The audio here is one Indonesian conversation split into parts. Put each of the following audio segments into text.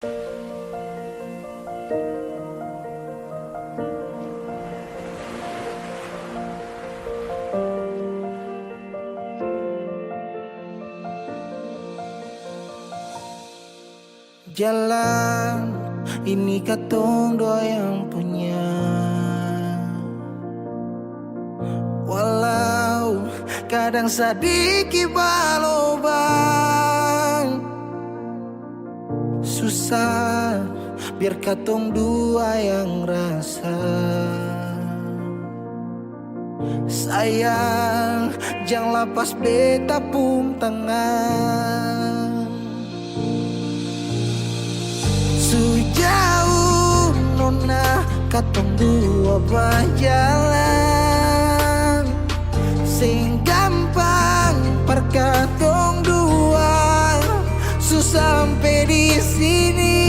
Jalan ini katong dua yang punya, walau kadang sedikit balobang. Susah biar katong dua yang rasa. Sayang jangan lepas beta pun tangan. Sejauh nona katong dua berjalan, sing gampang per katong dua susah sampai di sini.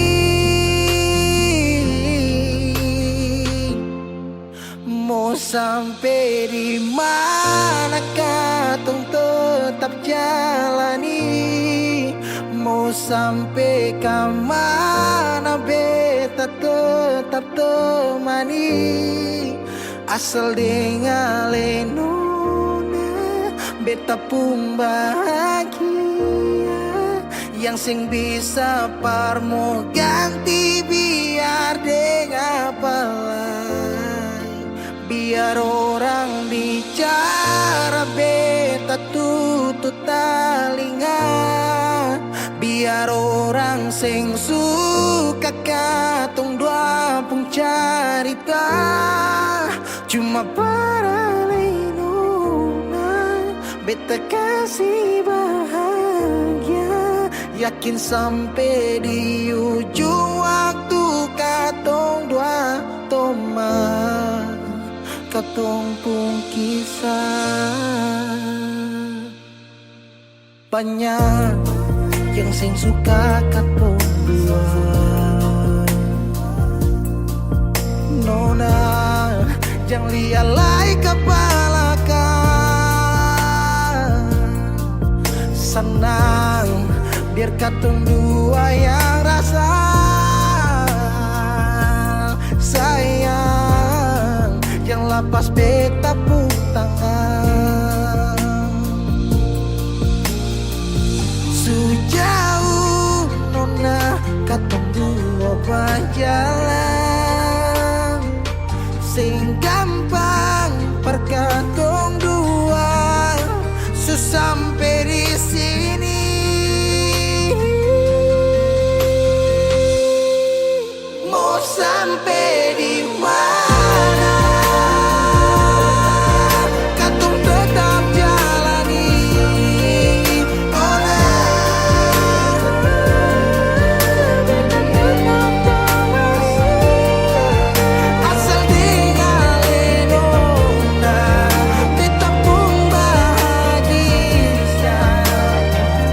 Mau sampai di mana katong tetap jalani. Mau sampai ke mana beta tetap temani. Asal dengan nona beta pun bahagia. Yang sing bisa parmo ganti biar dengan apa lain. Biar orang bicara beta tutup telinga. Biar orang sing suka katong dua pun cerita. Cuma para nona beta kasih bahagia. Yakin sampai di ujung waktu katong dua toma katong pun kisah. Banyak yang sing suka katong dua, nona jangan lialai kepala kan. Senang biar katong dua yang rasa. Sayang jangan lepas beta pun tangan. Sejauh nona katong dua berjalan, sing gampang per katong dua susah sampai di sini. Mau sampai di mana katong tetap jalani. Asal dengan nona beta pun bahagia.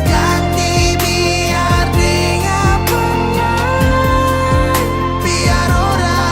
Ganti biar dengan pengen. Biar orang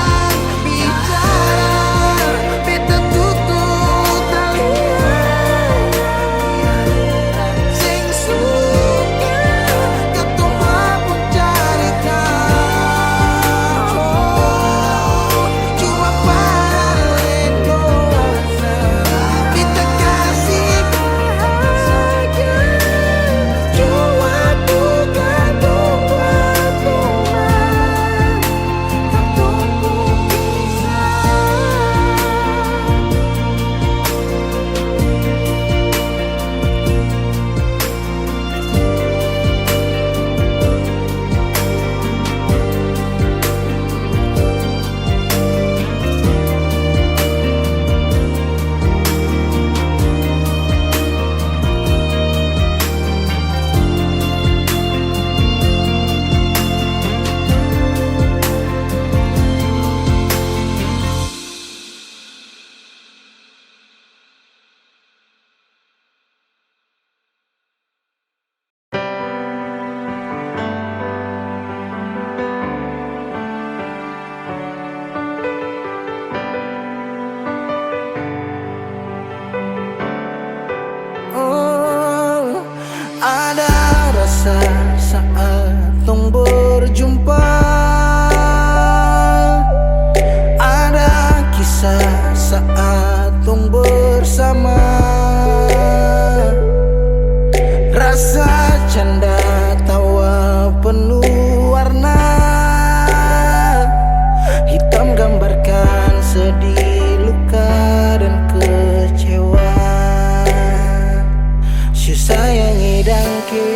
sayangi dangke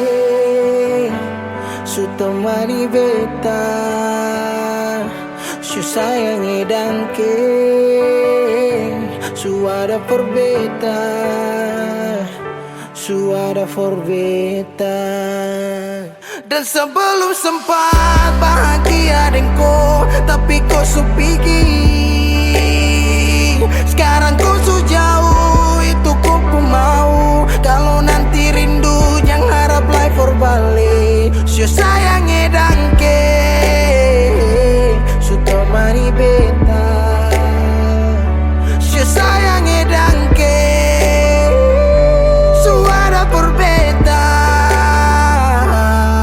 su temani beta, su sayangi dangke su ada for beta, su ada for beta. Dan sebelum sempat bahagia denko, tapi kau su pergi. Sekarang kau su jauh, itu ku mau. Kalau nanti rindu jangan harap life for balik. Su sayangi dangke su temani beta, su sayangi dangke su ada for beta,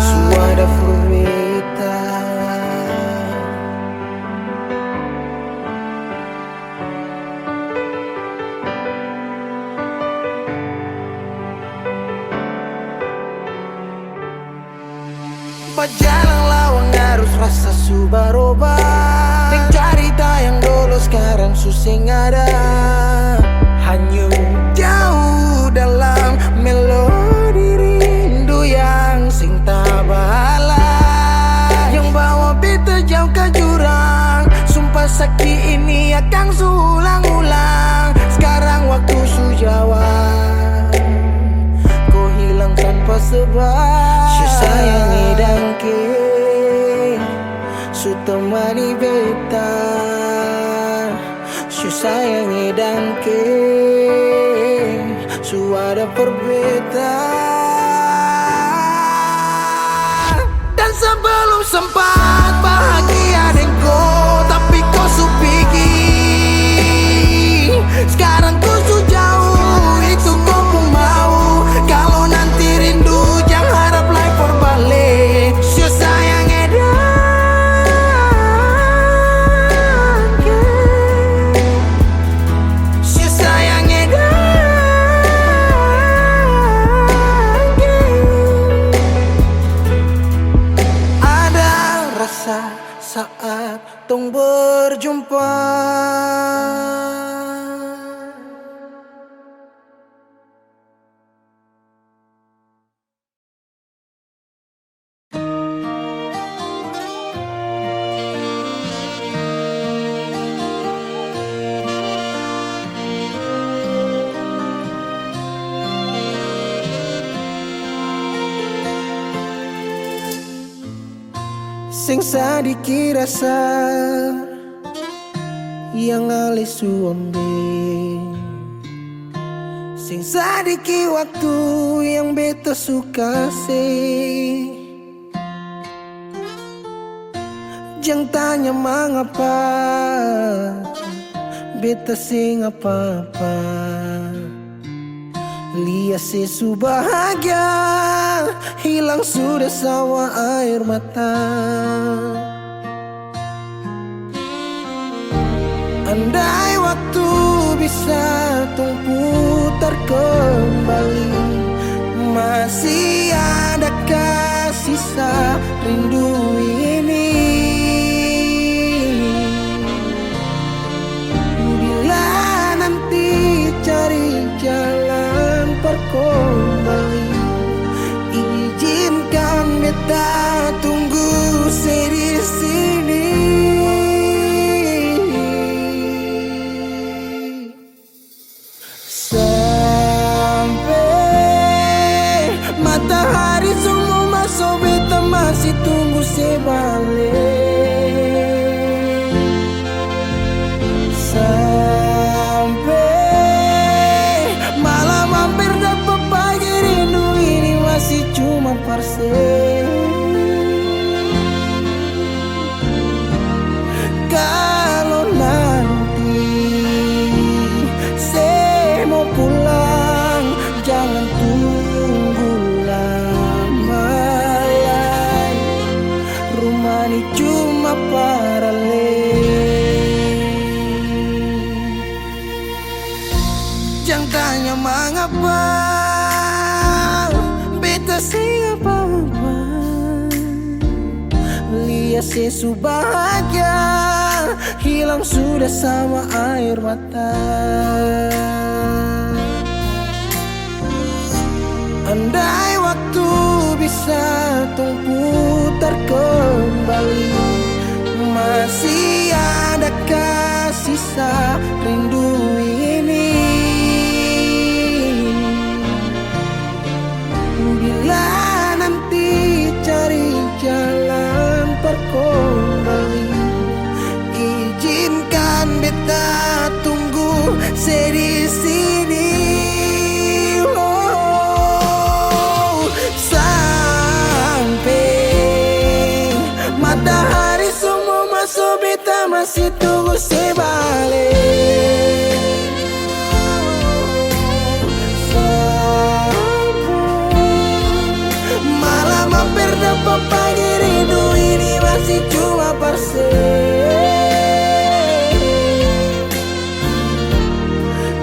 su ada for beta. Berjalan lawang harus rasa su berubah. Yang cerita yang dulu sekarang susing ada, hanyut jauh dalam melodi rindu yang sing tak bala, yang bawa beta jauh ke jurang. Sumpah sakit ini akan suulang-ulang. Sekarang waktu su jawab, kau hilang tanpa sebab. Su sayangi dangke su temani beta, su sayangi dangke su ada for beta. Dan sebelum sempat bahagia denko, tapi kau su pergi. Sekarang kau su jauh, itu kau pun mau. Kalau nanti rindu jangan harap life for balik. Su sayangi dangke, su sayangi dangke. Ada rasa saat tong berjumpa. Sing sadiki rasa yang alih suambe, sing sadiki waktu yang beta suka sih. Jangan tanya mengapa beta sing apa-apa. Lihat sesu bahagia hilang sudah sawa air mata. Andai waktu bisa tung putar kembali, masih adakah sisa rindu ini? Bila nanti cari jalan kembali, izinkan beta tunggu di sini. Sampai matahari semua masuk, beta masih tunggu sebalik. Sampai malam hampir dapat pagi, rindu ini masih cuma parse. Kalau nanti saya mau pulang, jangan tunggu lama lagi. Rumah ini cuma paralel. Jangan tanya mengapa beta sing apa-apa. Lihat sesu bahagia hilang sudah sama air mata. Andai waktu bisa tung putar kembali, masih adakah sisa rindu ini? Bila nanti cari jalan terkembali, izinkan beta tunggu di sini. Oh, sampai matahari semua masuk, beta masih tunggu sebalik. Malam hampir dapat pagi, rindu ini masih cuma parse.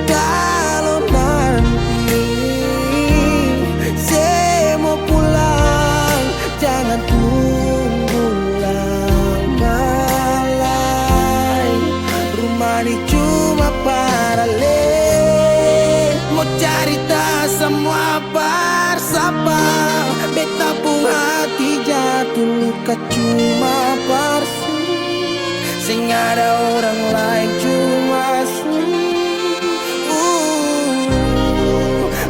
Kalau nanti saya mau pulang, jangan tunggu lama. Rumah ini cuma paralel, mau cerita semua bersapa. Beta pun hati jatuh luka cuma parsi, sing ada orang lain cuma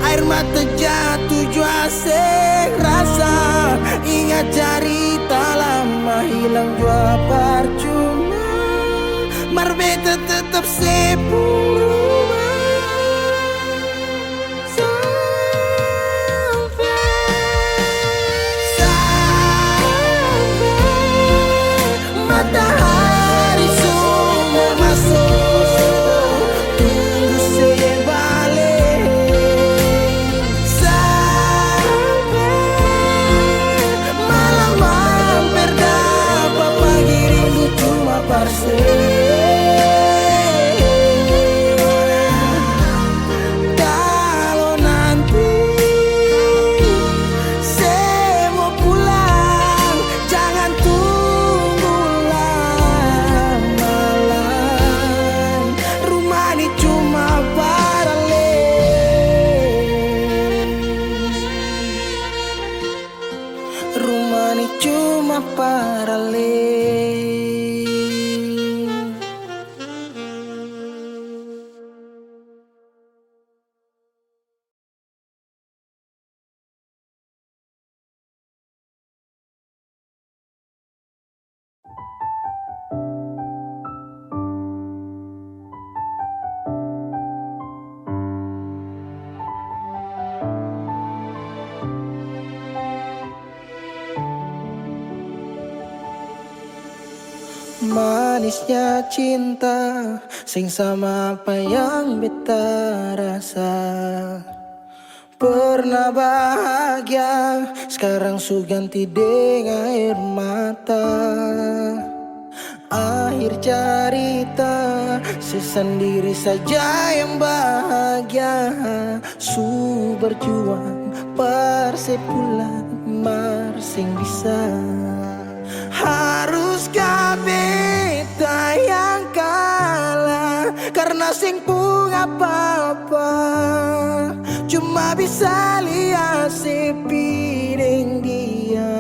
air mata jatuh jua sing rasa. Ingat cerita lama hilang jua percuma, mar beta tetap sepuluh. Matahari semua masuk, tunggu saya balik. Sampai malam hampir dapat pagi, rindu cuma parse. Kalau nanti saya mau pulang, jangan tunggu lama lagi. Rumah ini cuma paralel, rumah ini cuma paralel. Manisnya cinta, sing sama apa yang beta rasa. Pernah bahagia, sekarang su ganti dengan air mata. Akhir cerita, sesendiri saja yang bahagia. Su berjuang, persepulan, marsing bisa. Haruskah beta yang kalah, karena sing pun apa-apa, cuma bisa lihat sepiring dia.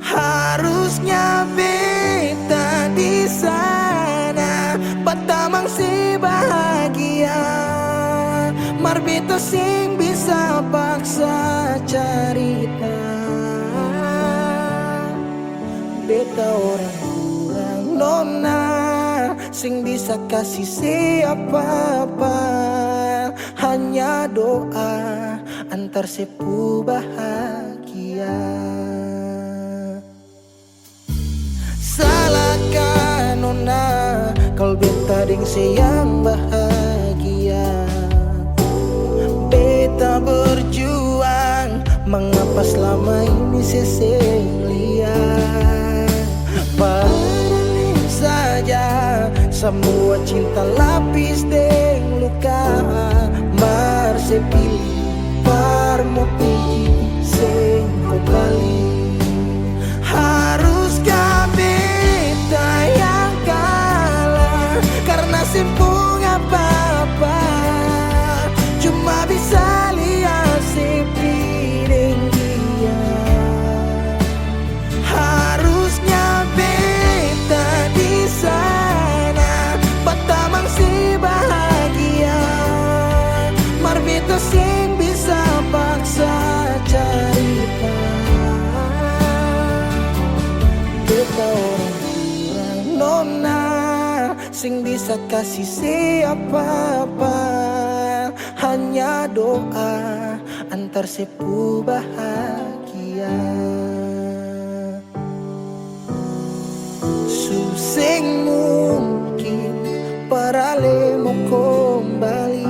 Harusnya beta di sana, patamang si bahagia, mar beta sing bisa paksa cerita. Beta orang kurang nona, sing bisa kasih siapa-apa, hanya doa antar sepu bahagia. Salahkah nona kalau beta deng sayang bahagia? Beta berjuang, mengapa selama ini seseng lihat? Paralel saja, semua cinta lapis deng luka. Mar sepilih, par mau pilih, sing kembali. Haruskah beta yang kalah, karena simpung apa-apa, cuma bisa lihat sing bisa kasih siapa-apa, hanya doa antar sepu bahagia. Susing mungkin parale mau kembali,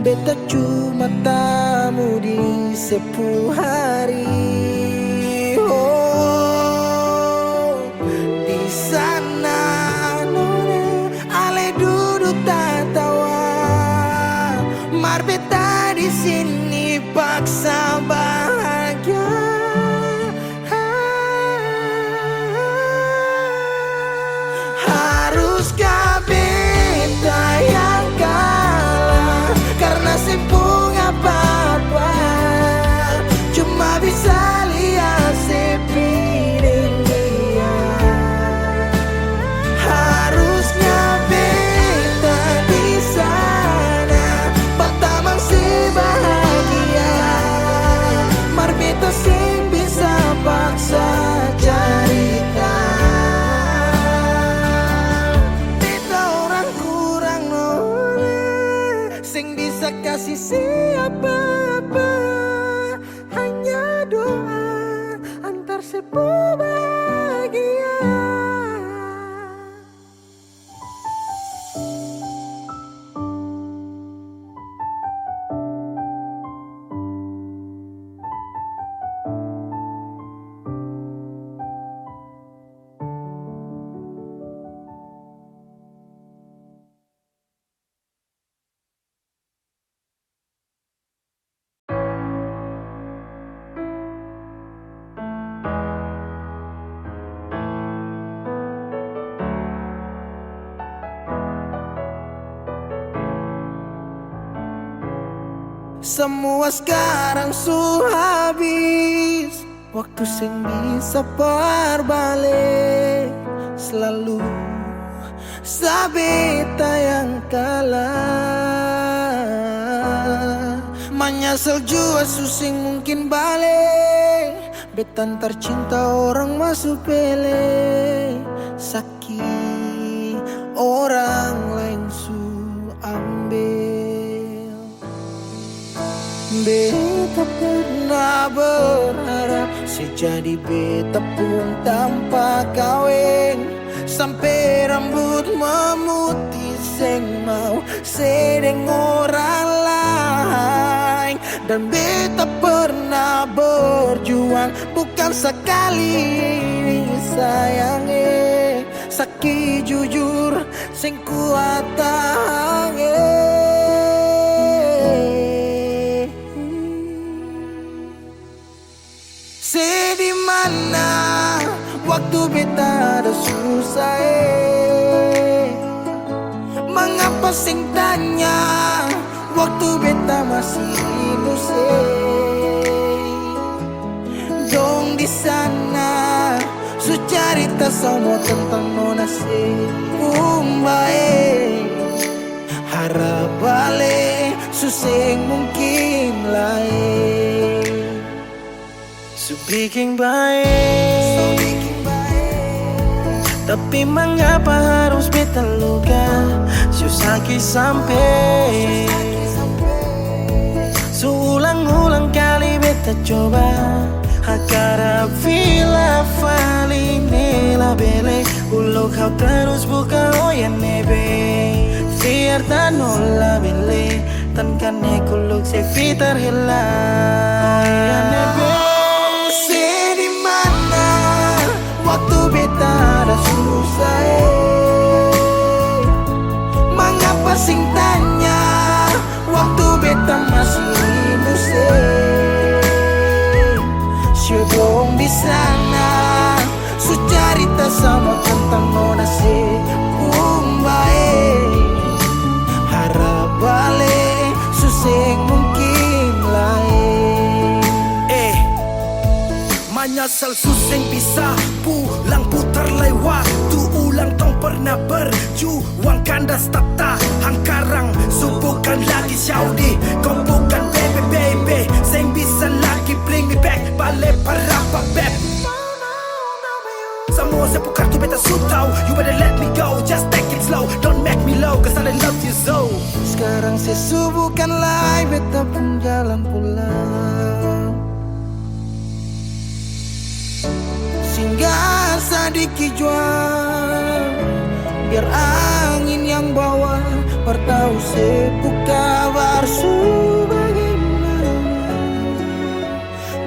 beta cuma tamu di sepu hari. Oh, di sana nona ale duduk tatawa, mar beta di sini paksa bahagia. Haruskah beta yang kalah karena sepung apa-apa, cuma bisa lihat sepiring dia. Harusnya beta di sana pertama si bahagia, mar beta sing bisa paksa cerita. Beta orang kurang nona sing bisa kasih siapa-apa, hanya doa antar sepu bahagia. Semua sekarang su habis, waktu sing bisa berbalik. Selalu sabeta yang kalah, menyesal jua susing mungkin balik. Betan tercinta orang masuk pele, sakit orang lain su ambil. Beta pernah berharap sejadi beta pun tanpa kawin, sampai rambut memutih seng mau sedeng orang lain. Dan beta pernah berjuang bukan sekali sayangi, sakit jujur sing kuat tahan. Di mana waktu beta ada susah, mengapa sing tanya waktu beta masih inusai. Dong di sana su cerita semua tentang nona si umbae, harap balik susing mungkin lain. So bikin baik, tapi mengapa harus beta luka? Susaki sampai seulang-ulang kali beta coba, hakara vila fali nela bele, ulo kau terus buka oyan nebe, fiar tanola bele, tan kane kuluk se fitar hilang nebe. Waktu beta ada susah, mengapa sing tanya waktu beta masih inusai. Syedong di sana su cerita sama tentang nona si umbae, harap balik susing mungkin lain. Menyesal suseng bisa pulang putar lewat tu ulang tong pernah berjuang kandas tata hangkarang subukan lagi Saudi kau bukan baby seng bisa lagi bring me back balik parapa beb. Semua sepuh kartu beta su tahu, you better let me go, just take it Sekarang sesubuhkan lai beta pun jalan pulang. Singgah sadiki jual, biar angin yang bawa bertahu sepu kabar su bagaimana.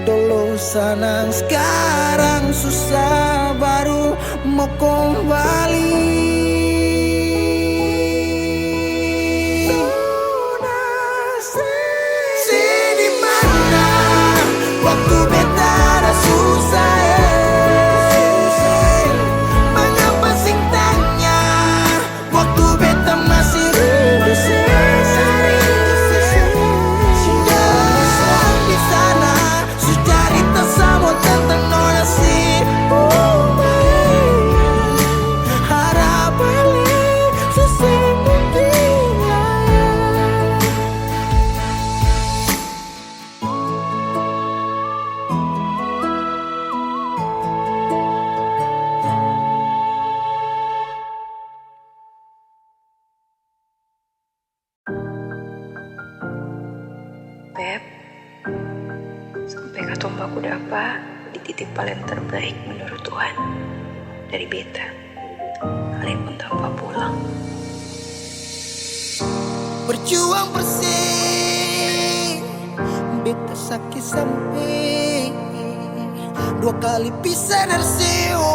Dulu senang sekarang susah baru mau kembali. Waktu beta ada susah, mengapa sing tanya? Waktu beta masih berseri, sudah di sana, sudah cerita sama tentang nona si harap balik sesembuhnya. Beb, sampai katong baku dapa dititip paling terbaik menurut Tuhan dari beta. Kalian pun tanpa pulang. Berjuang bersih, beta sakit sampai 2 kali pisah dari seo.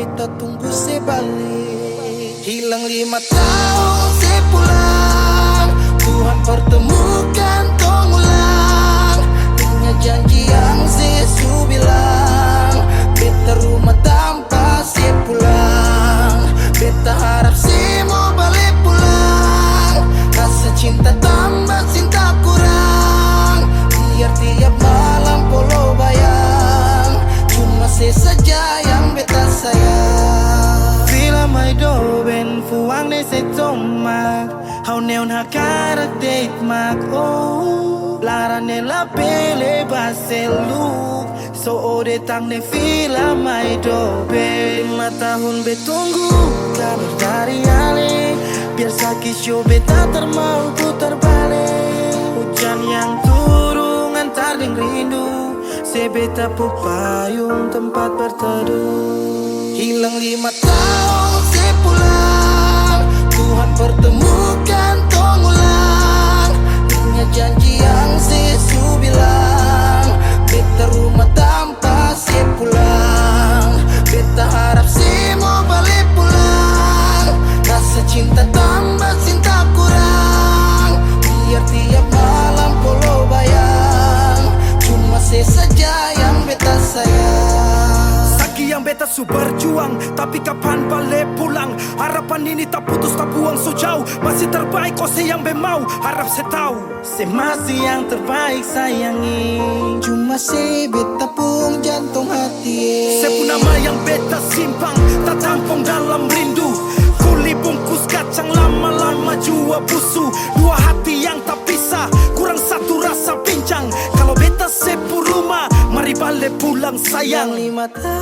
Beta tunggu sebalik, hilang 5 tahun sepulang. Tuhan pertemukan tong ulang, punya janji yang sesu bilang. Beta rumah tanpa sepulang, beta harap semua balik pulang. Rasa cinta tambah cinta kurang, biar tiap malam polo bayang. Cuma saja yang beta sayang. Bila mai do ben fuang ne se tomak, hau neon hakarak date mak oh. Lara ne la pele baselu, so ode tang ne fila mai do ben. 5 tahun betunggu kabar dari ale, biar sakit show beta termau putar balik. Hujan yang turun antar deng rindu, sebeta pupayung tempat berteduh. Hilang 5 tahun sepulang, Tuhan pertemukan tong ulang, punya janji yang sesu bilang. Beta rumah tanpa sepulang, beta harap semua balik pulang. Rasa cinta tambah cinta kurang, biar tiap malam polo bayang. Cuma saja yang beta sayang. Saki yang beta su berjuang, tapi kapan balik pulang? Harapan ini tak putus tak buang so jauh. Masih terbaik kau yang bemau, harap saya tahu. Se masih yang terbaik sayangi, cuma se beta pun jantung hati. Sepu nama yang beta simpang, tak tampung dalam rindu. Kuli bungkus kacang lama-lama jua busu. 2 hati yang tak pisah, kurang satu rasa pincang. Kalau beta sepu rumah, mari balik pulang sayang. 5 tahun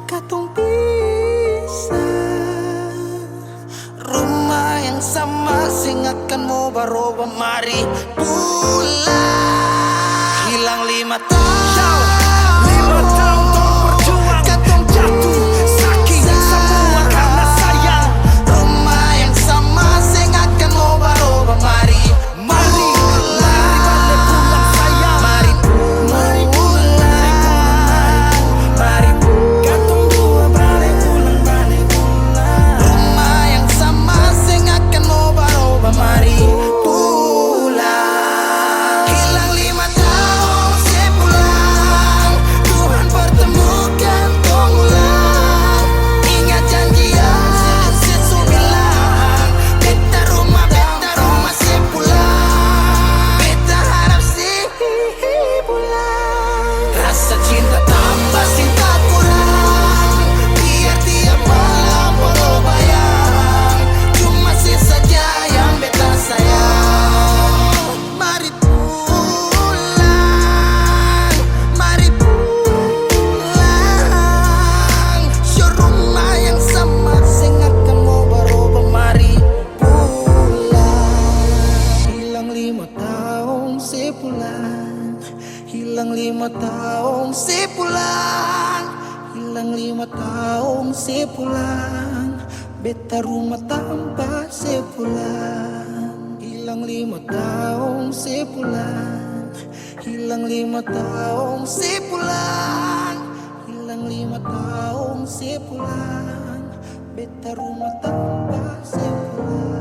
katong pisah, rumah yang sama sing akan mau baroba, mari pulang. Hilang 5 tahun, 5 tahun tong berjuang, katong jatuh sakit semua karena sayang. rumah yang sama sing akan mau baroba, mari Mari balik pulang sayang. Mari pulang, mari pulang. Katong dua balik pulang, balik pulang. Rumah yang sama sing akan mau baroba, mari pulang. Hilang 5 tahun sepulang, sepulang. Hilang 5 tahun sepulang. Hilang 5 tahun sepulang. Beta rumah tanpa sepulang. Hilang 5 tahun sepulang. Hilang 5 tahun sepulang. Hilang 5 tahun sepulang. Beta rumah tanpa sepulang.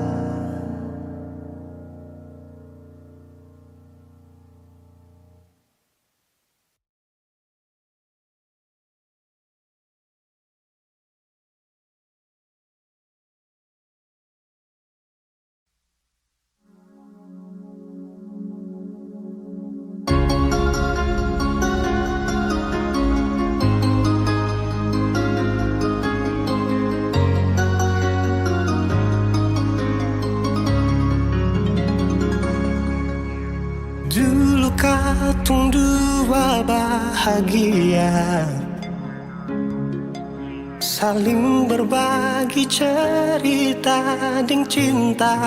Dulu katong dua bahagia, saling berbagi cerita dan cinta.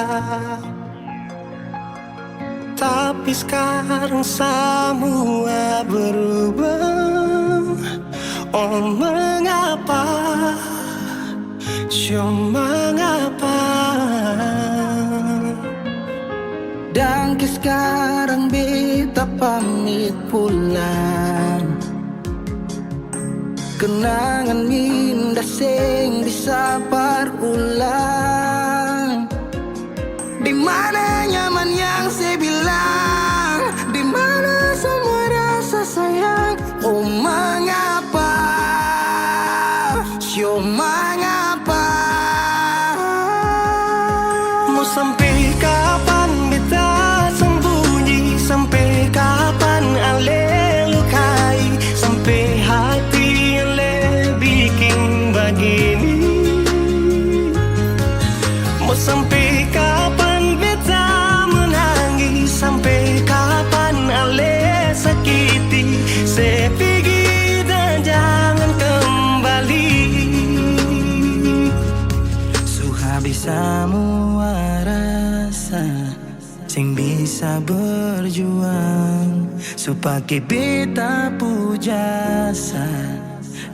Tapi sekarang semua berubah. Oh mengapa, mengapa? Dan sekarang beta pamit pulang. Kenangan indah sing bisa berulang. Di mana nyaman yang saya bilang, di mana semua rasa sayang. Oh mengapa, mengapa? Mau sampai kapan beta sembunyi? Sampai kapan ale lukai? Sampai hati ale bikin begini? Mau sampai kapan beta menangis? Sampai kapan ale sakiti? Saya pergi dan jangan kembali. Habis semua rasa sing bisa berjuang supaya beta pujasa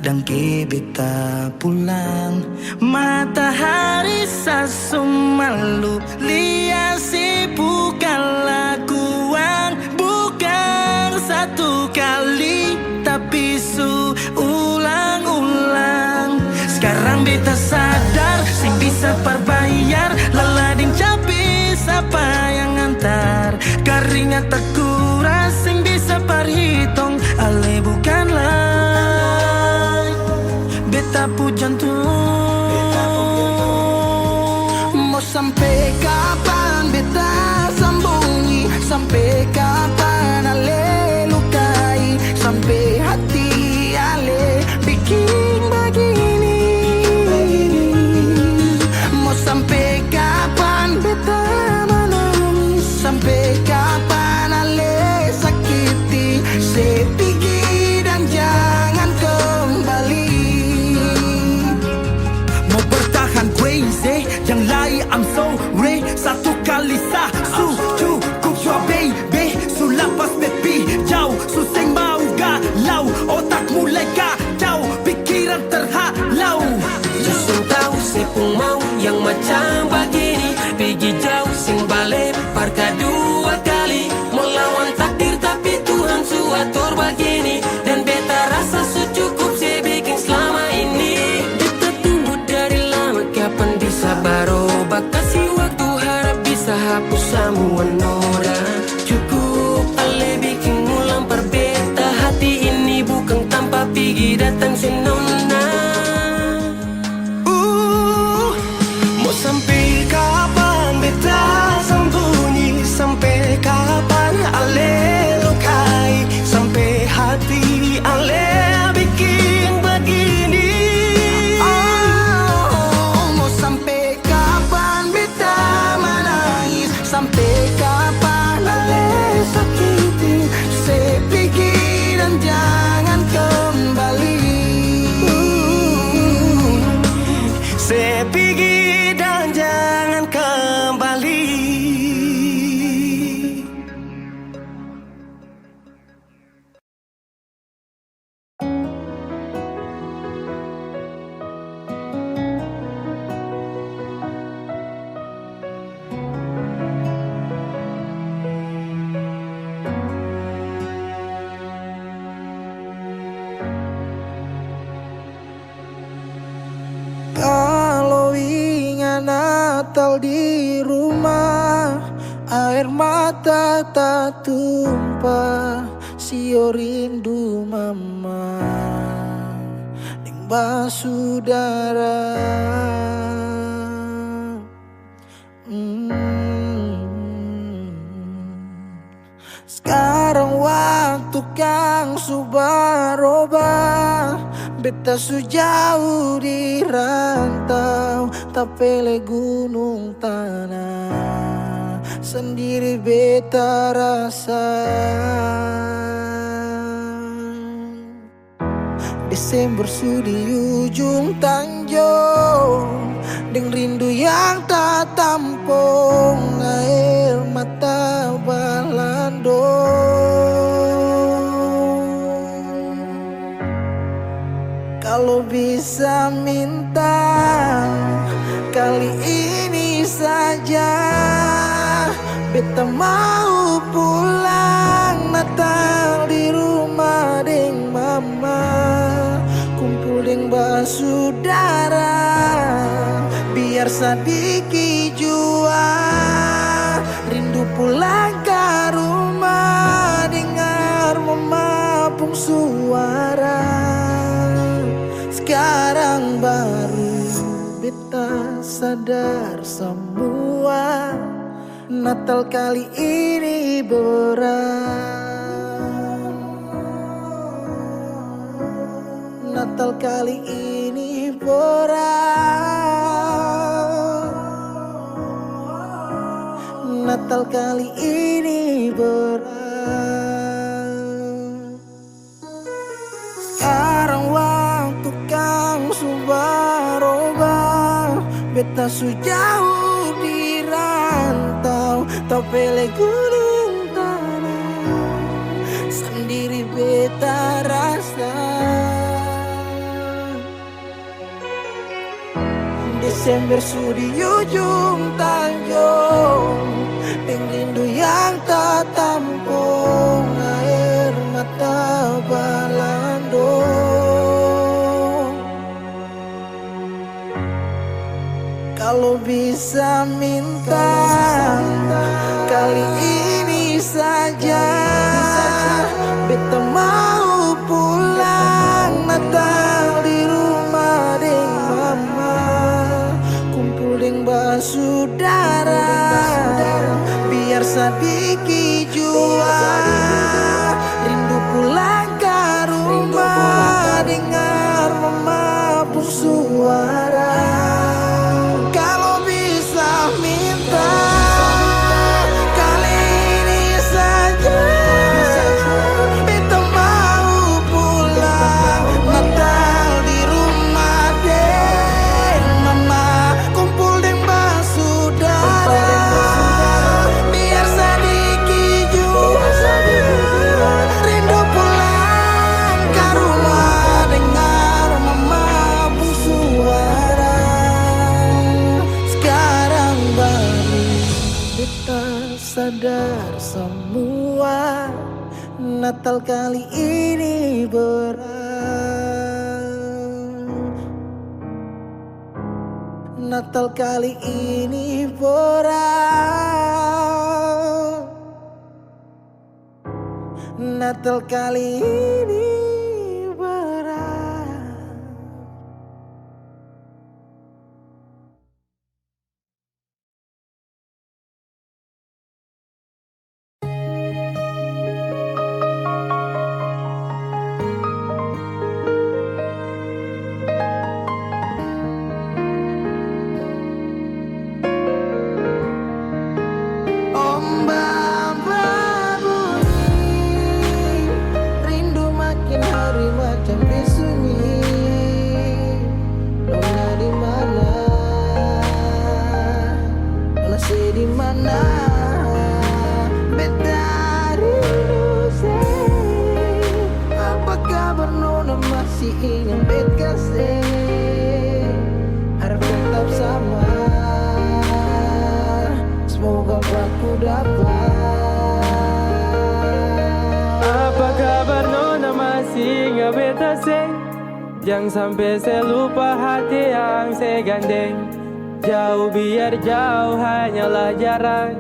dan ke beta pulang. Matahari sasum malu liasi bukan lakuan, bukan satu kali tapi ulang-ulang. Sekarang beta sadar sing bisa perbayar lelading capi siapa yang antar. Keringat terkuras sing bisa perhitung ale bukanlah beta pu jantung. Mau sampai kapan beta sembunyi? Sampai kapan ale lukai? Sampai hati ale bikin begini. Sampai kapan beta menangis? Sampai kapan ale sakiti? Saya pergi dan jangan kembali. Mau bertahan crazy, yang lain I'm sorry. Satu kali sah, cukup jua baby. Su lapas baby, jauh suseng mau galau. Otak mulai kacau, pikiran terhalau. Justru tahu sepung mau yang macam begini. Pergi jauh sing balik parka 2 kali. Melawan takdir tapi Tuhan suatur begini. Dan beta rasa cukup saya bikin selama ini. Beta tunggu dari lama kapan bisa berubah. Kasih waktu harap bisa hapus semua noda. Cukup ale bikin ulang perbeta. Hati ini bukan tanpa pergi datang senona. Sampai kapan beta sembunyi? Sampai kapan ale lukai? Sampai hati ale bikin begini? Oh, mau sampai kapan beta menangis? Sampai kapan ale sakiti? Saya pergi dan jangan kembali. Natal di rumah, air mata tak tumpah. Sio rindu mama ning basudara. Sekarang waktu kang subaroba, beta sujauh di rantau, tapele gunung tanah, sendiri beta rasa. Desember su di ujung tanjung, deng rindu yang tak tampung, air mata balandong. Kalau bisa minta, kali ini saja beta mau pulang Natal di rumah deng mama, kumpul deng basudara, biar sadiki jua rindu pulang ke rumah, dengar mama pung suara. Sekarang baru beta sadar semua, Natal kali ini berat. Natal kali ini berat. Natal kali ini berat. Sekarang waktu kang subaroba, beta sujauh di rantau, tapele gunung tanah, sendiri beta rasa. Desember su di ujung tanjung, deng rindu yang tak tampung, air mata balandong. Kalau bisa minta, kali ini saja beta mau pulang Natal di rumah deng mama, kumpul deng basudara, biar sadiki jua rindu pulang ke rumah, dengar mama pung suara. Kalau bisa minta, kali ini saja beta mau pulang Natal di rumah deng mama, kumpul deng basudara, biar sadiki jua rindu pulang ke rumah, dengar mama pung suara. Sekarang baru beta sadar semua, Natal kali ini berat. Natal kali ini berat. Natal kali ini berat. Ombak berbunyi, rindu makin hari macam disunyi. Nona di mana? Nona di mana? Beta rindu say, apa kabar Nona, masih ingin beta say? Harap tetap sama, semoga aku dapat. Apa kabar Nona, masih ingat beta say? Jangan sampai saya lupa hati yang saya gandeng. Jauh biar jauh hanyalah jarak,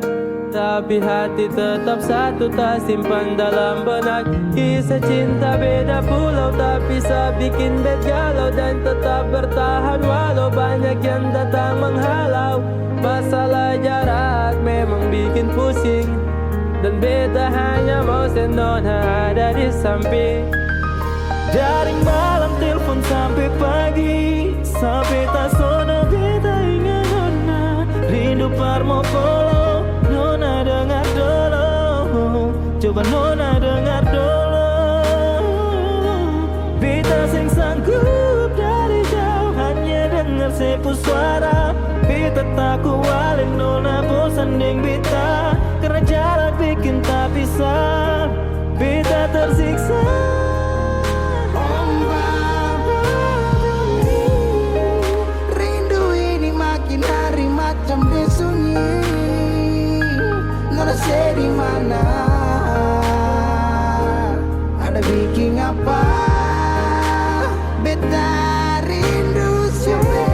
tapi hati tetap satu, tak simpan dalam benak. Kisah cinta beda pulau, tak bisa bikin bed galau, dan tetap bertahan walau banyak yang datang menghalau. Masalah jarak memang bikin pusing, dan beta hanya mau senona ada di samping. Dari malam telepon sampai pagi, sampai tak sono beta ingat nona. Rindu parmo polo, nona dengar dulu. Coba nona dengar dulu. Beta sing sanggup dari jauh hanya dengar sepu suara. Beta tak kualing nona bosan deng beta, karena jarak bikin tak bisa. Beta tersiksa. Macam disunyi, nona di mana? Ada bikin apa? Beta rindu siapa?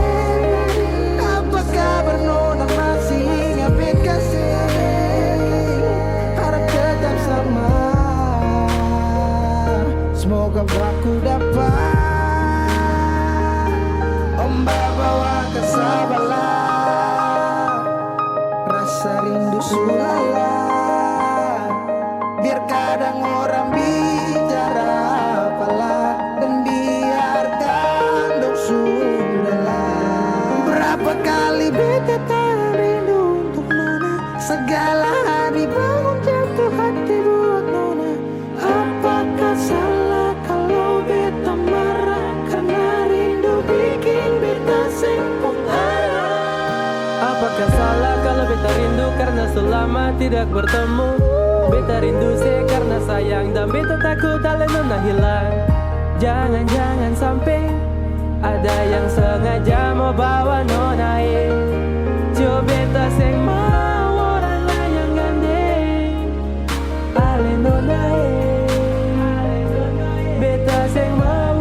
Apa kabar nona masih ingat bet kasih? Harap tetap sama. Semoga aku dapat ombak bawa kesabaran. Rasa rindu sulala, biar kadang orang bicara apalah, dan biarkan dong sudahlah. Berapa kali beta tak rindu untuk nona, segala hari bangun jatuh hati buat nona. Apakah salah kalau beta marah, karena rindu bikin beta sempung arah? Apakah salah kalau beta rindu karena selama tidak bertemu? Beta rindu karena sayang, dan beta takut ale nona hilang. Jangan-jangan sampai ada yang sengaja mau bawa nona coba beta seng mau orang lain yang gandeng ale nona beta seng mau,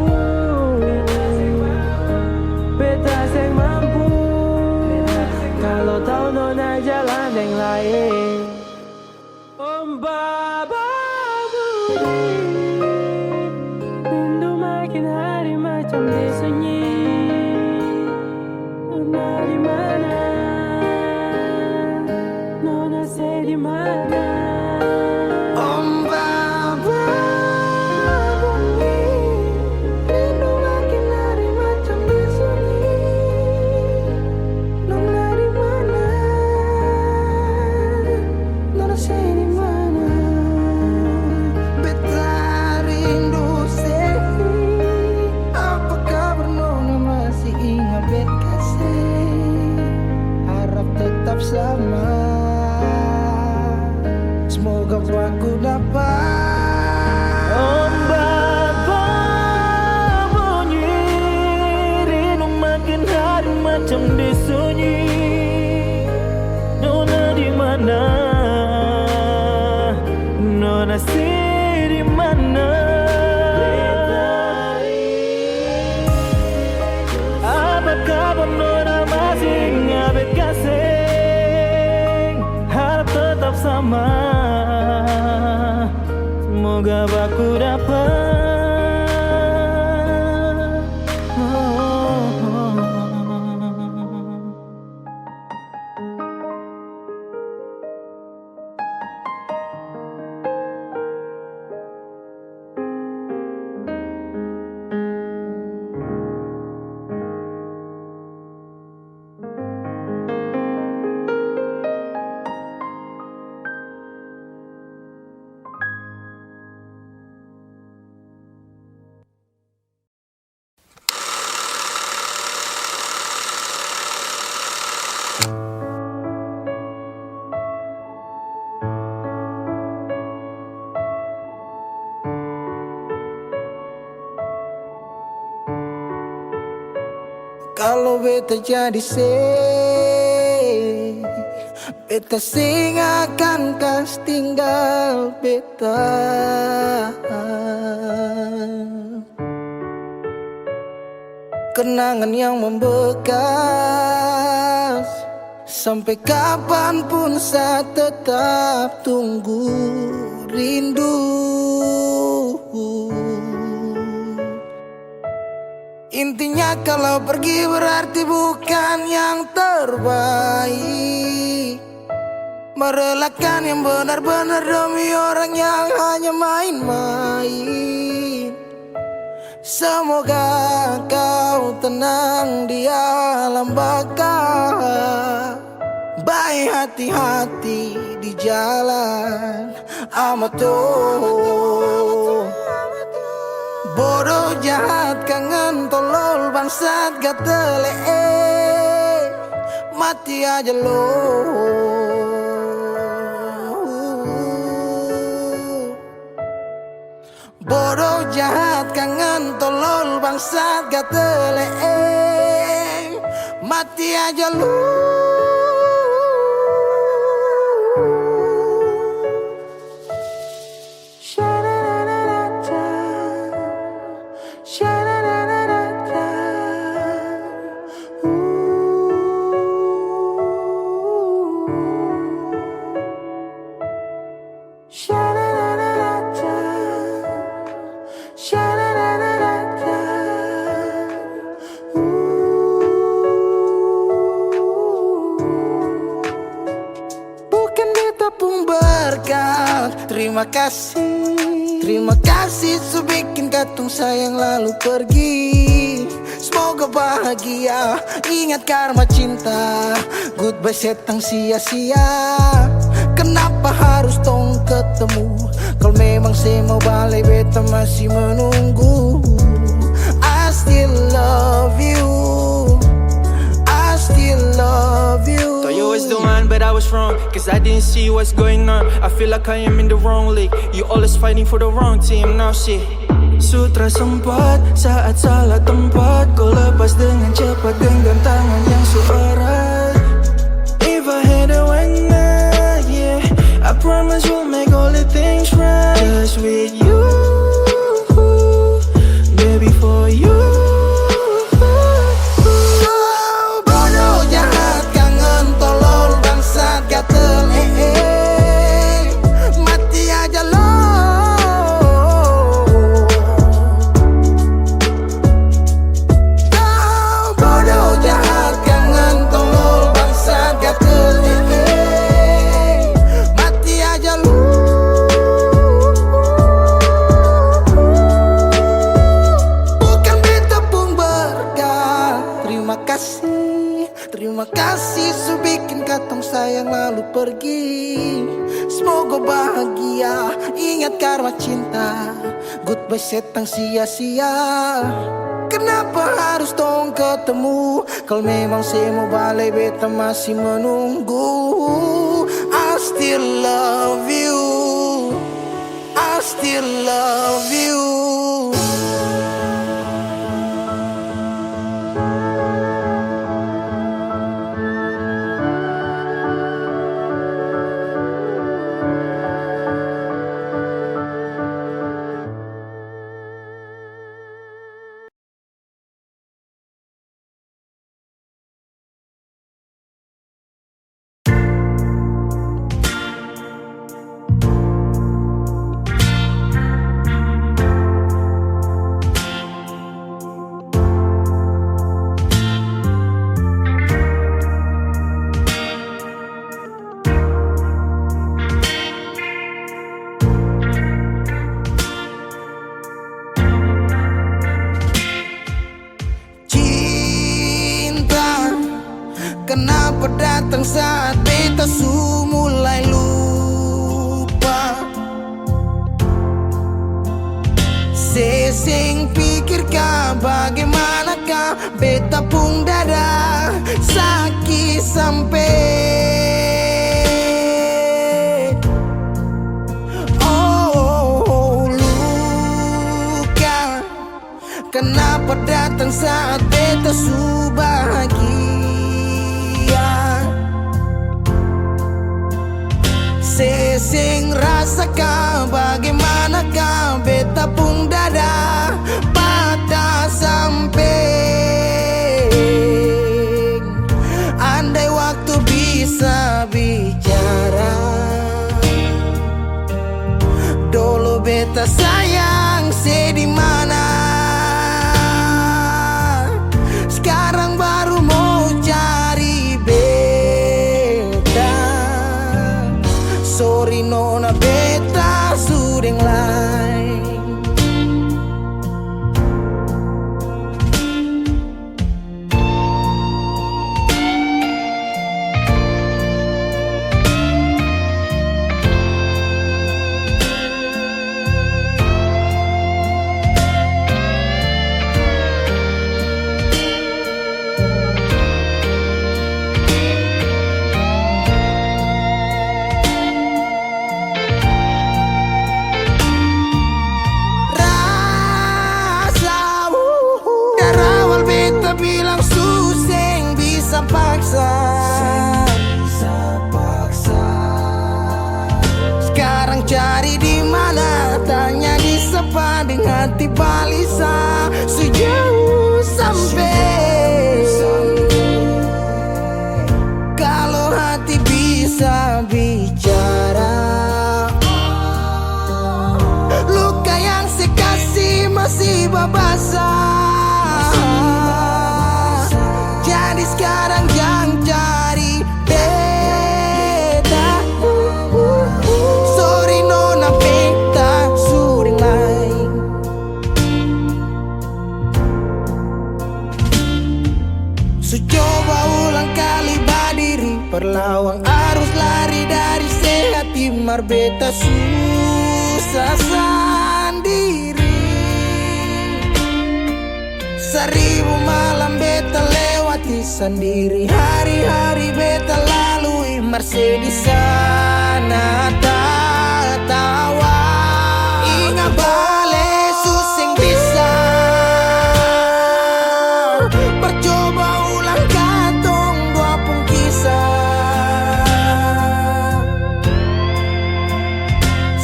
beta seng mampu kalau tahu nona jalan yang lain. Baba bunyi, rindu makin hari macam disunyi. Nona di mana? Nona say di mana? Baba bunyi, rindu makin hari macam disunyi. Nona di mana? Nona say di mana? Beta rindu sedih. Apa kabar nona masih ingat bet kasih? Harap tetap sama. Semoga aku dapat Baba bunyi, rindu makin hari macam disunyi. Nona di mana? Nona say di mana? Apa kabar nona masih ingat bet kasih? Harap tetap sama. Semoga aku dapat. kalau beta jadi beta sing akan kas tinggal beta. Kenangan yang membekas Sampai kapanpun saya tetap tunggu rindu. Intinya kalau pergi berarti bukan yang terbaik. Merelakan yang benar-benar demi orang yang hanya main-main. Semoga kau tenang di alam baka. Baik hati-hati di jalan Amato. Bodoh jahat kangen tolol bangsat gatele, mati aja lo. Bodoh jahat kangen tolol bangsat gatele, mati aja lo. Bukan ditepung berkat. Terima kasih sudah bikin katung sayang lalu pergi. Semoga bahagia, ingat karma cinta. Goodbye setang sia-sia. Kenapa harus tong ketemu? Kalau memang saya mau balik beta masih menunggu. I still love you, I still love you. Thought you was the one but I was wrong, cause I didn't see what's going on. I feel like I am in the wrong league. You always fighting for the wrong team, now shit. Sutra sempat saat salah tempat. Kau lepas dengan cepat genggam tangan yang suara. If I had a winner, yeah, I promise we'll make all the things right. Just with you, baby, for you. Bodoh jahat kangen tolol bangsat gatel, mati aja lo. Bodoh jahat kangen tolol bangsat gatel, mati aja lo. Bukan ditepung berkat. Terima kasih sudah bikin katong sayang lalu pergi. Semoga bahagia, ingat karma cinta. Goodbye setang sia-sia. Kenapa harus tong ketemu? Kalau memang saya mau balik beta masih menunggu. I still love you, I still love you. Kenapa datang saat beta su mulai lupa? Sesing pikirkah bagaimanakah beta pun dada sakit sampai oh luka. Kenapa datang saat beta su bahagia? Sesing rasakah bagaimanakah beta pun dada patah sampai. Andai waktu beta sayang di mana. Sekarang baru mau cari beta. Sorry nona beta sudeng lain. Bilang suseng bisa paksa. Sekarang cari di mana, tanya di sepading hati balisa. Sejauh sampai kalau hati bisa bicara. Luka yang sekasih masih babasa. Jadi sekarang jangan cari beta. Sorry nona beta sudeng lain. So coba ulang kali berdiri, perlawan arus lari dari sehat timar beta susah sendiri. Seribu malam beta lewati sendiri, hari-hari beta lalui marse di sana tawa. Ingat bale suseng bisa, percoba ulang katong dua pun kisah.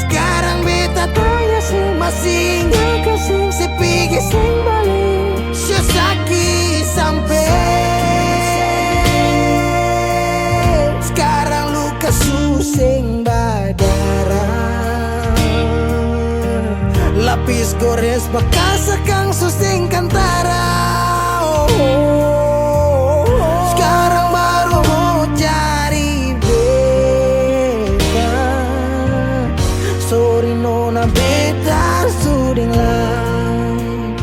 Sekarang beta tanya masih nggak kasih sepigi sing balik. Sakit sampai sekarang luka suseng badara. Lapis gores bekas akang suseng kantara. Sekarang baru mau cari beta. Sorry nona beta sudeng lain.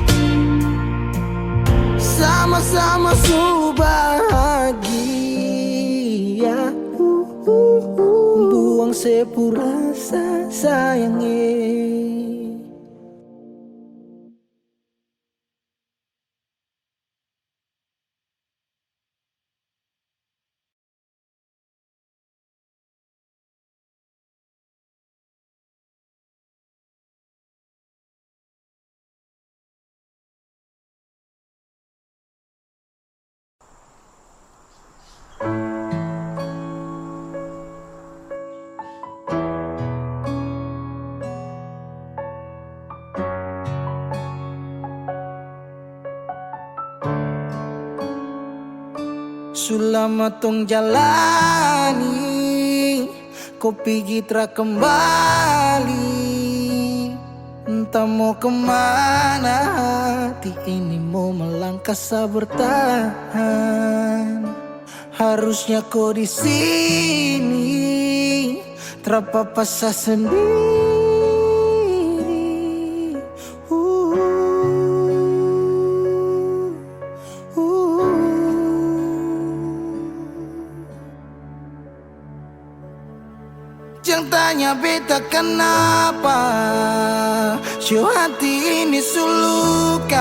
Sama-sama su bahagia. Buang sepurasa sayangnya. Selama tong jalani, kau pergi tra kembali. Entah mau kemana, hati ini mau melangkah bertahan. Harusnya kau di sini, terpapasa sendiri. Jangan tanya beta kenapa, show hati ini sulukan.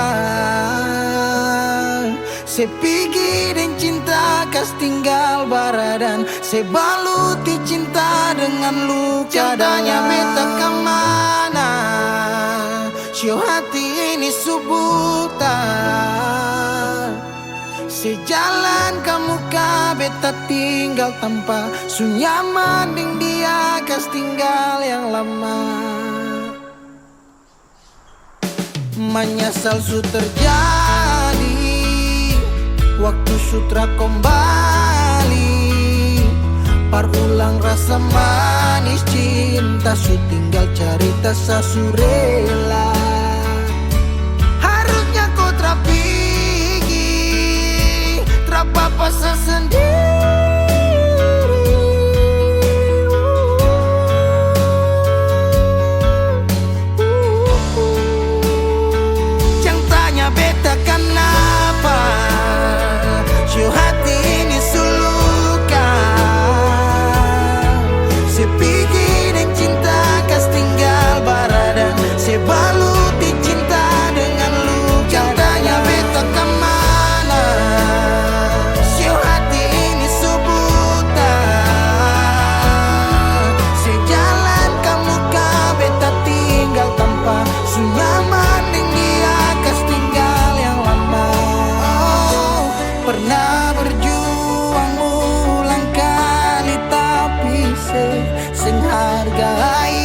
Se pergi dan cinta kas tinggal baradan, se baluti cinta dengan luka. Jangan tanya beta kemana, show hati ini subutan. Sejalan kamu ka beta tinggal tanpa su nyaman ding dia kas tinggal yang lama. Menyesal su terjadi waktu sutra kembali. Parulang rasa manis cinta su tinggal cari beta sasurela. Harusnya kau terpikir, terpapa sendiri. Jangan tanya beta kenapa, syuh hati ini suluka. Sepikirin cinta kas tinggal baradan, sebalut di cinta dengan luka. Jangan tanya beta kemana, syuh hati ini subuta. Sejalan kamu ka beta tinggal tanpa sunyaman deng dia kas tinggal yang lama. Oh, pernah berjuang ulang kali tapi sing hargai,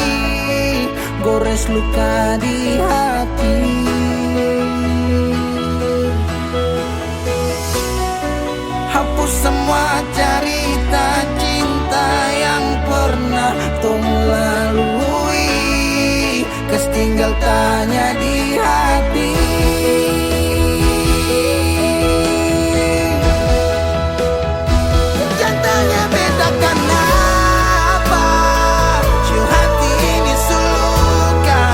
gores luka di hati. Hapus semua cerita cinta yang pernah tong lalui, kes tinggal tanya di hati. Jangan tanya beta kenapa, syuh hati ini suluka.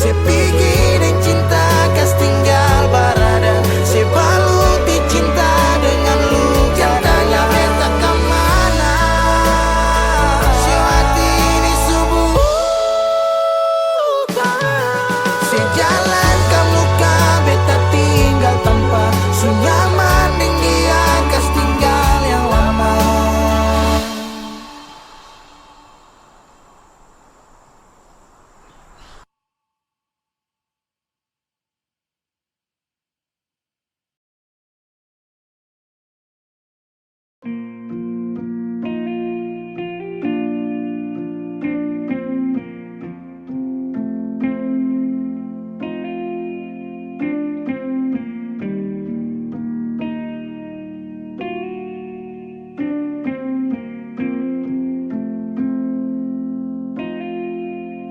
Sepikirin cinta kas tinggal baradan, sebalut di cinta dengan luka. Jangan tanya beta kemana, syuh hati ini subuta. Sejalan kamu ka beta tinggal tanpa sunyaman deng dia kas tinggal yang lama.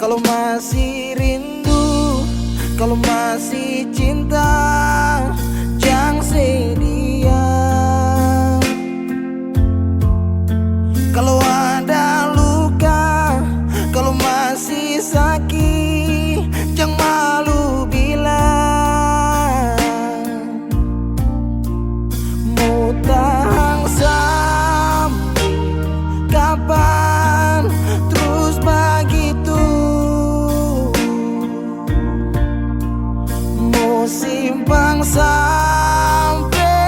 Kalau masih rindu, kalau masih cinta, jangan sedia. Kalau ada luka, kalau masih sakit, jangan malu bilang. Mau tahan sampai kapan terus begitu? Mau simpang sampai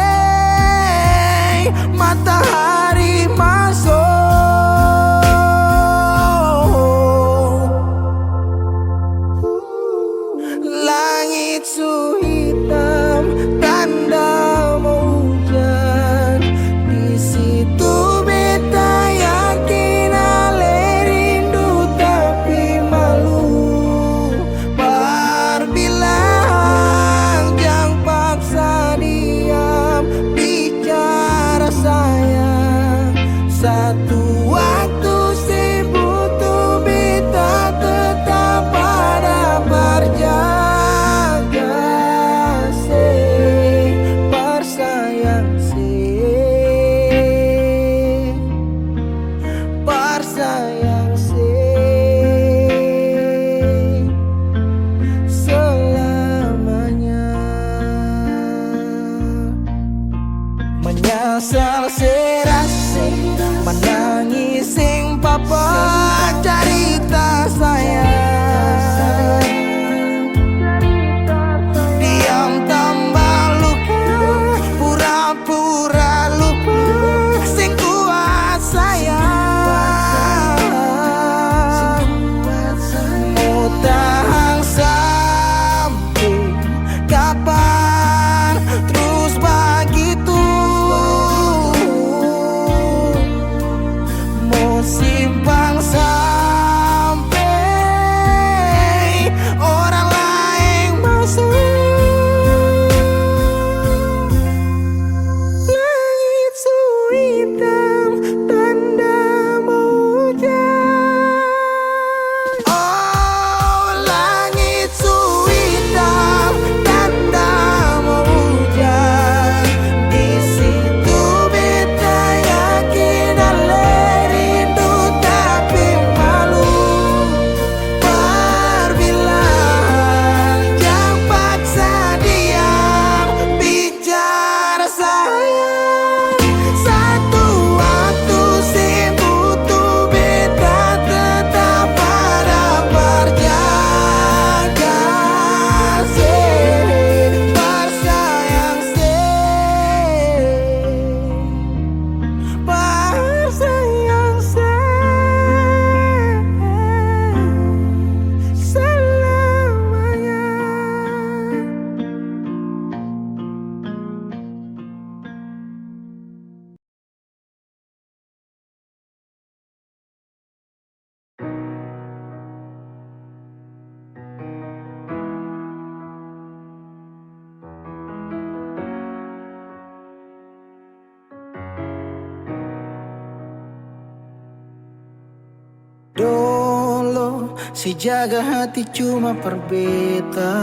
Dolo si jaga hati cuma perbeta,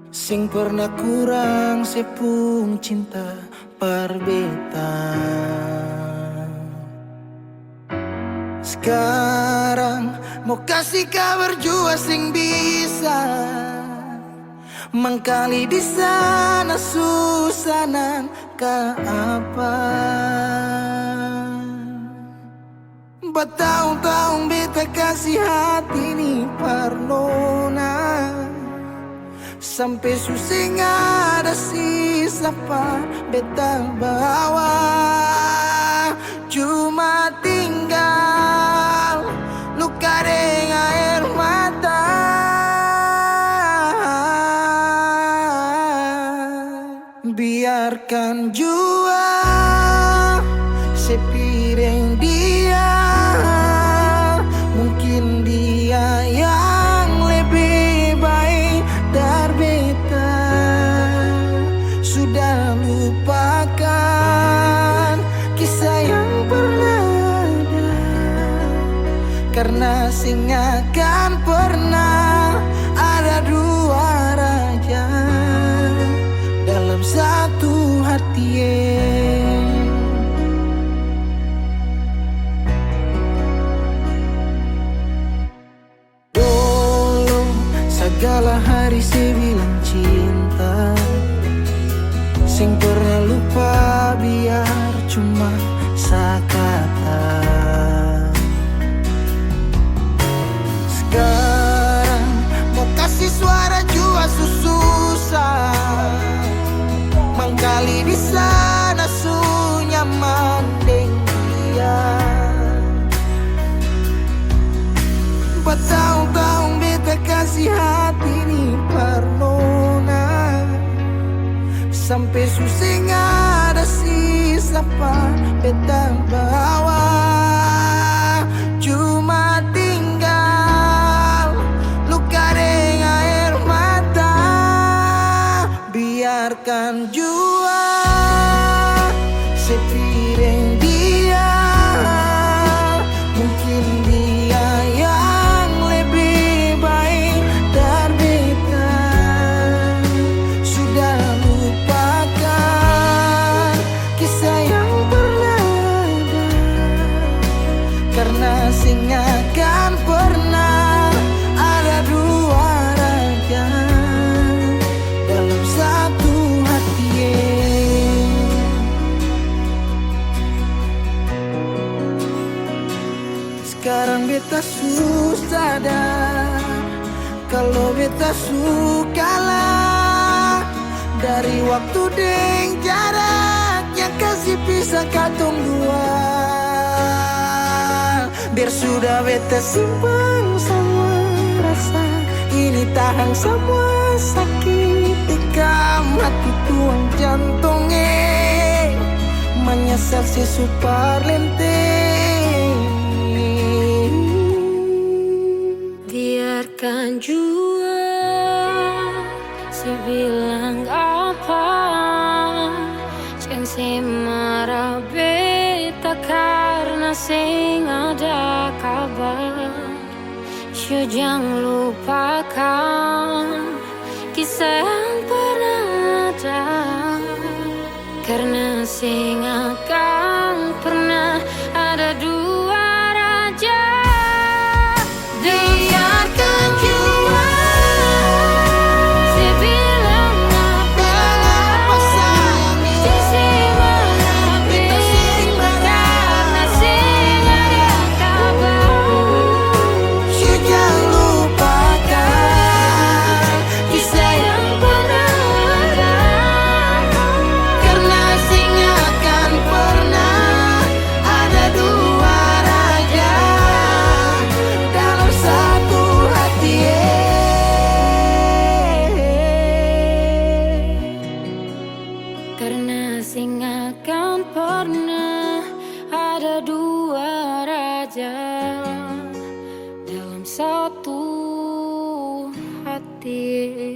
sing pernah kurang sepung cinta perbeta. Sekarang mau kasih kabar jua sing bisa, mangkali di sana susah nang ka apa. Bertahun-tahun beta kasih hati ni parnona, sampai susah ada sisa pa beta bawa. Cuma tinggal luka dengan air mata. Biarkan jua sepiring dia, mungkin dia yang lebih baik dari beta. Sudah lupakan kisah yang pernah ada, karena sing akan pernah ada dua raja dalam satu hati. Dulu segala hari saya bilang cinta, sing pernah lupa biar cuma sekata. Sekarang mau kasih suara jua susah, mangkali di sana su nyaman deng dia. Bertahun-tahun beta kasih hati ni parnona, sampai susah ada sisa pa beta bawa. Cuma tinggal luka dengan air mata. Biarkan jua sepiring dia, mungkin dia yang lebih baik dari beta. Sudah lupakan kisah yang pernah ada, karena sing akan pernah ada dua raja dalam satu hati. Sekarang beta susah sadar kalau beta sukalah dari waktu deng jarak yang kasih pisah katong dua. Biar sudah beta simpan semua rasa ini, tahan semua sakit tikam hati tuang jantungnya, menyesal si super lenteng. Biarkan jua sebilang apa, jangan semarah beta karena sing ada kabar. Jangan lupakan kisah yang pernah ada, karena sing akan pernah ada dua raja. Biarkan jua sebilang apa, sesimana beta karena sing ada kabar. Jangan lupakan Kisah yang pernah ada, karena sing akan pernah ada dua raja dalam satu hati. karena sing akan pernah ada dua raja dalam satu hati.